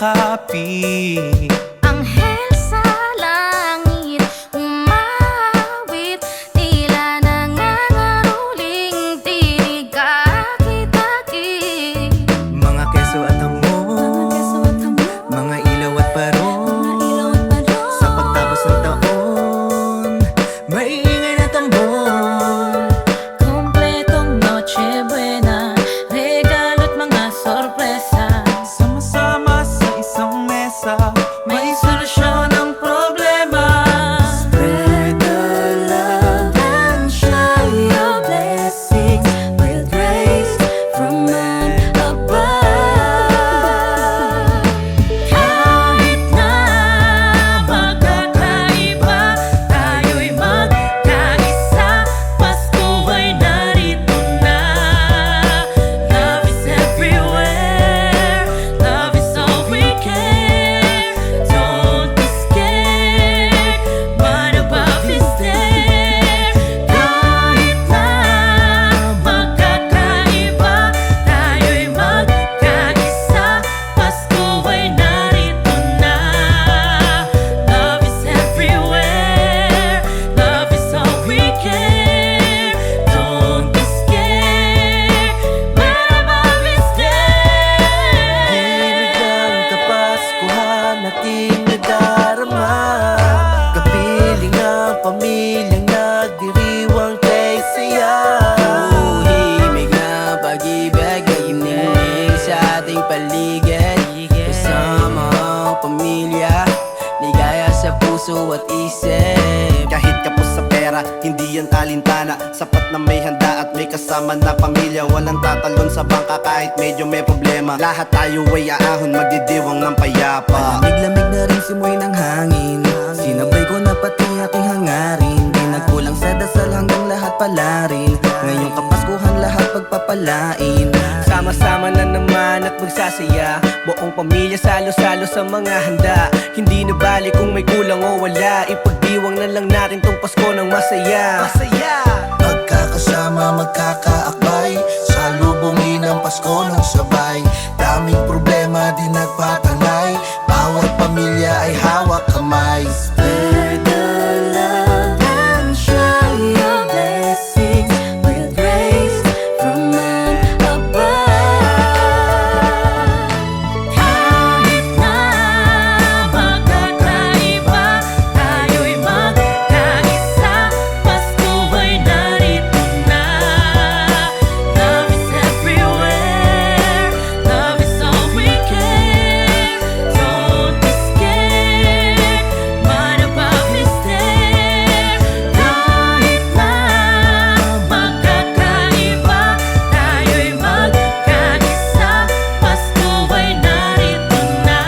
makapit. Anghel sa langit, umawit, tila nangangaruling tinig kakit-akit. Mga keso at hamon, mga ilaw at paron, sa pagtapos ng taon, may ingay na tambon. Kompletong Noche Buena, regalo't mga sorpresa. Sama-sama sa isang mesa, May solusyon ang problema. spread the love And shower your blessings with grace from man above. Kahit na magkakaiba, tayo'y magkaisa. Pasko ay narito na. Love is everywhere, love is all we care. Don't be scared, what above is there. Kahit na magkakaiba, tayo'y magkaisa. Pasko ay narito na. Love is everywhere, love is all we care. Don't be scared, what above is there. Hinigang kapaskuhan nating nadarama, kapiling ang pamilyang nagdiriwang kay saya. Himig na pag-ibig ay hiniling sa ating paligid. Kasama ang pamilya, ligaya sa puso at isip. Kahit kapos sa pera, hindi yan alintana. Sapat na may handa at may kasama na pamilya. Walang tatalon sa bangka kahit medyo may problema. Lahat tayo ay aahon, magdidiwang ng payapa. Lamig-lamig na rin simoy ng hangin, sinabay ko na pati aking hangarin. Di nagkulang sa dasal hanggang lahat pala rin. Ngayong kapaskuhan lahat pagpapalain. Sama-sama na naman at magsasaya, buong pamilya salo-salo sa mga handa. Hindi na bali kung may kulang o wala, ipagdiwang na lang natin tong Pasko ng masaya. Magkakasama, magkakaakbay, salubungin ang Pasko ng sabay. Daming problema di nagpatanay, bawat pamilya ay hawak kamay. Spread the love and shower your blessings with grace from man above. Kahit na magkakaiba, tayo'y magkaisa. Pasko ay narito na. Love is everywhere, love is all we care. Don't be scared, what above is there. Kahit na magkakaiba, tayo'y magkaisa. Pasko ay narito na.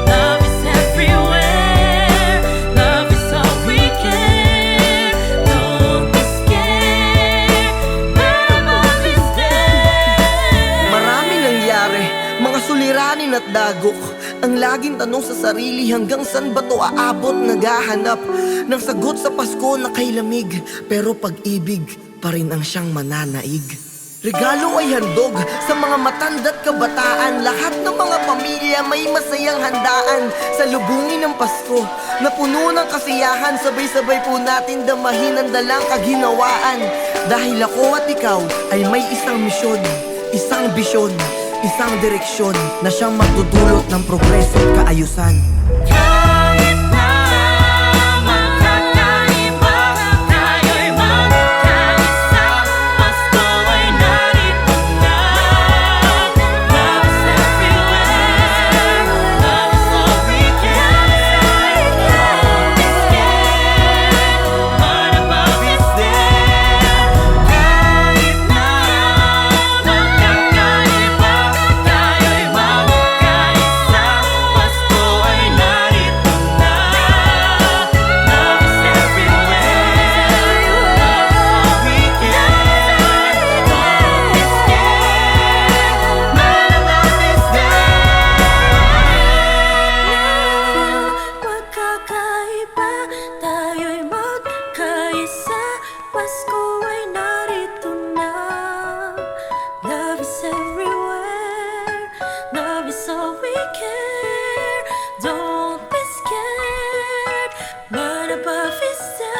Love is everywhere, love is all we care. Don't be scared, what above is there. Marami nangyari, mga suliranin at dagok. Ang laging tanong sa sarili, hanggang saan ba to aabot? Naghahanap ng sagot sa Pasko na kay lamig, pero pag-ibig pa rin ang siyang mananaig. Regalo ay handog sa mga matanda't kabataan. Lahat ng mga pamilya may masayang handaan. Sa lubungin ng Pasko na puno ng kasiyahan, sabay-sabay po natin damahin ang dalang kaginawaan. Dahil ako at ikaw ay may isang misyon, isang bisyon, isang direksyon na siyang magdudulot ng progreso at kaayusan. Kahit na magkakaiba, tayo'y magkaisa. Pasko ay narito na. Love is everywhere, love is all we care. Don't be scared, what above is there. Kahit na magkakaiba, tayo'y magkaisa. Pasko ay narito care. Don't be scared. Run above his head.